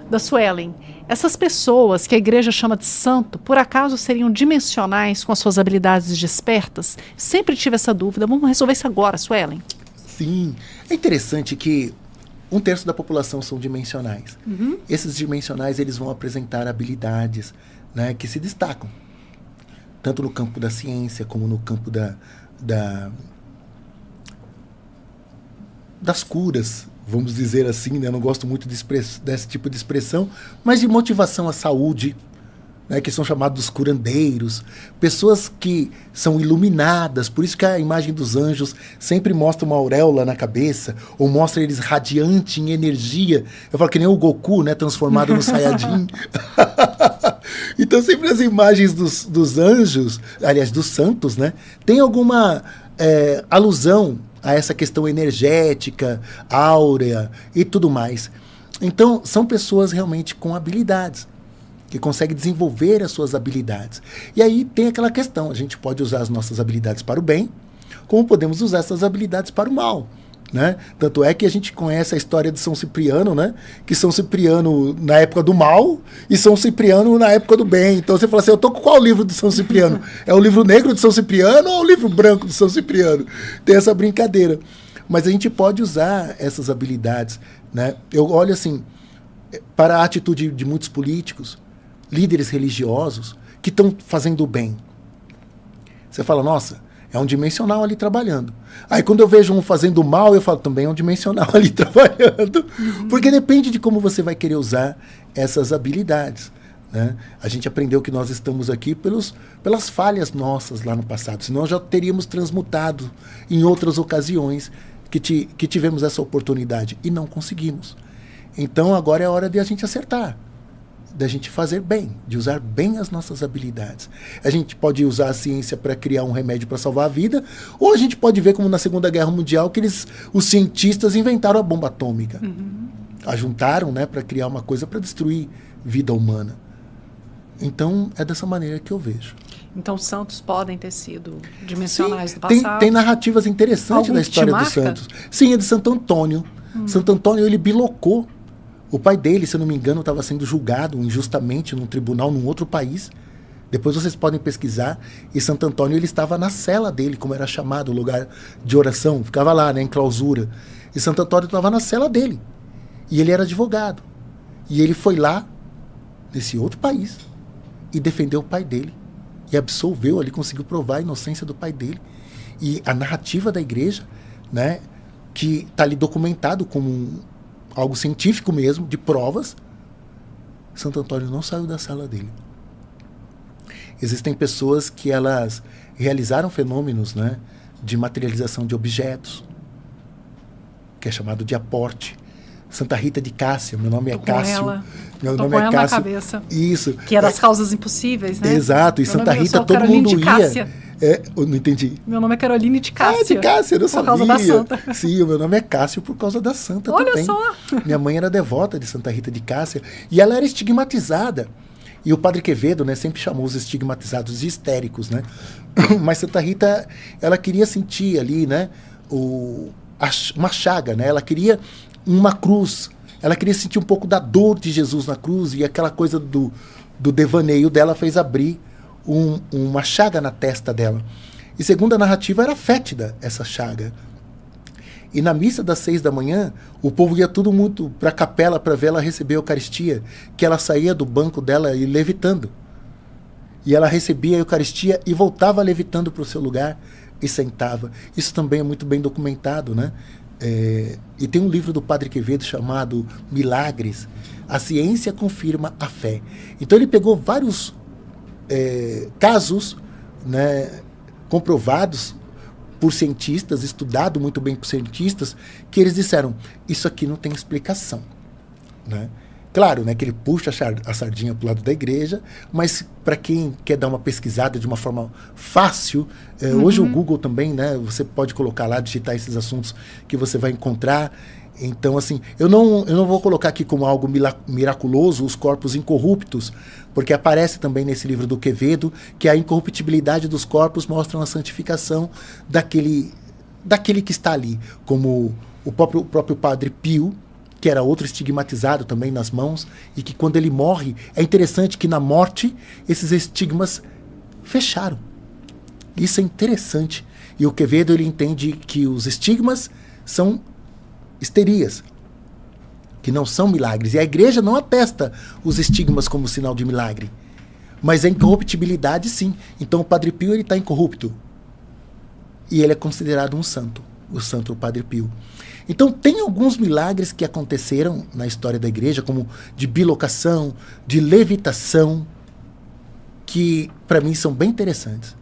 da Suelen. Essas pessoas que a igreja chama de santo, por acaso seriam dimensionais com as suas habilidades despertas? Sempre tive essa dúvida. Vamos resolver isso agora, Suelen. Sim. É interessante que 1/3 da população são dimensionais. Esses dimensionais, eles vão apresentar habilidades, né, que se destacam. Tanto no campo da ciência, como no campo das curas, vamos dizer assim, né? Eu não gosto muito desse tipo de expressão, mas de motivação à saúde, né? Que são chamados curandeiros, pessoas que são iluminadas, por isso que a imagem dos anjos sempre mostra uma auréola na cabeça, ou mostra eles radiante em energia. Eu falo que nem o Goku, né? Transformado no Saiyajin. Então sempre as imagens dos anjos, aliás, dos santos, né? Tem alguma alusão a essa questão energética, áurea e tudo mais. Então, são pessoas realmente com habilidades, que conseguem desenvolver as suas habilidades. E aí tem aquela questão, a gente pode usar as nossas habilidades para o bem, como podemos usar essas habilidades para o mal, né? Tanto é que a gente conhece a história de São Cipriano, né? Que São Cipriano na época do mal e São Cipriano na época do bem. Então você fala assim, eu tô com qual livro de São Cipriano? É o livro negro de São Cipriano ou o livro branco de São Cipriano? Tem essa brincadeira. Mas a gente pode usar essas habilidades, né? Eu olho assim, para a atitude de muitos políticos, líderes religiosos, que estão fazendo o bem. Você fala, nossa, é um dimensional ali trabalhando. Aí quando eu vejo um fazendo mal, eu falo, também é um dimensional ali trabalhando. Porque depende de como você vai querer usar essas habilidades, né? A gente aprendeu que nós estamos aqui pelas falhas nossas lá no passado. Senão já teríamos transmutado em outras ocasiões que tivemos essa oportunidade e não conseguimos. Então agora é a hora de a gente acertar, da gente fazer bem, de usar bem as nossas habilidades. A gente pode usar a ciência para criar um remédio para salvar a vida, ou a gente pode ver como na Segunda Guerra Mundial que os cientistas inventaram a bomba atômica. Ajuntaram, né, para criar uma coisa para destruir vida humana. Então é dessa maneira que eu vejo. Então santos podem ter sido dimensionais do passado? Tem narrativas interessantes da história dos santos. Sim, é de Santo Antônio. Santo Antônio, ele bilocou. O pai dele, se eu não me engano, estava sendo julgado injustamente num tribunal num outro país. Depois vocês podem pesquisar. E Santo Antônio, ele estava na cela dele, como era chamado, o lugar de oração. Ficava lá, né, em clausura. E Santo Antônio estava na cela dele. E ele era advogado. E ele foi lá, nesse outro país, e defendeu o pai dele. E absolveu, ele conseguiu provar a inocência do pai dele. E a narrativa da igreja, né, que está ali documentado como algo científico mesmo, de provas, Santo Antônio não saiu da sala dele. Existem pessoas que elas realizaram fenômenos, né, de materialização de objetos, que é chamado de aporte. Santa Rita de Cássia, meu nome é Cássio. Meu nome é Cássio. Na cabeça. Isso. Que é das causas impossíveis, né? Exato, e Santa Rita todo mundo ia. Eu não entendi. Meu nome é Caroline de Cássia. De Cássia, eu não sabia. Por causa da santa. Sim, o meu nome é Cássio por causa da santa também. Olha só. Minha mãe era devota de Santa Rita de Cássia e ela era estigmatizada. E o Padre Quevedo, né, sempre chamou os estigmatizados de histéricos, né? Mas Santa Rita, ela queria sentir ali, né, uma chaga, né? Ela queria uma cruz. Ela queria sentir um pouco da dor de Jesus na cruz e aquela coisa do devaneio dela fez abrir uma chaga na testa dela. E segundo a narrativa, era fétida essa chaga. E na missa das 6 da manhã, o povo ia todo mundo para a capela para ver ela receber a Eucaristia, que ela saía do banco dela e levitando. E ela recebia a Eucaristia e voltava levitando para o seu lugar e sentava. Isso também é muito bem documentado, né? E tem um livro do Padre Quevedo chamado Milagres. A ciência confirma a fé. Então ele pegou vários casos, né, comprovados por cientistas, estudado muito bem por cientistas, que eles disseram, isso aqui não tem explicação, né? Claro, né, que ele puxa a sardinha para o lado da igreja, mas para quem quer dar uma pesquisada de uma forma fácil, hoje o Google também, né, você pode colocar lá, digitar esses assuntos que você vai encontrar. Então, assim, eu não vou colocar aqui como algo miraculoso os corpos incorruptos, porque aparece também nesse livro do Quevedo que a incorruptibilidade dos corpos mostra a santificação daquele que está ali, como o próprio Padre Pio, que era outro estigmatizado também nas mãos, e que quando ele morre, é interessante que na morte esses estigmas fecharam. Isso é interessante. E o Quevedo, ele entende que os estigmas são histerias, que não são milagres. E a igreja não atesta os estigmas como sinal de milagre. Mas a incorruptibilidade, sim. Então o Padre Pio está incorrupto. E ele é considerado um santo, o Santo Padre Pio. Então tem alguns milagres que aconteceram na história da igreja, como de bilocação, de levitação, que para mim são bem interessantes.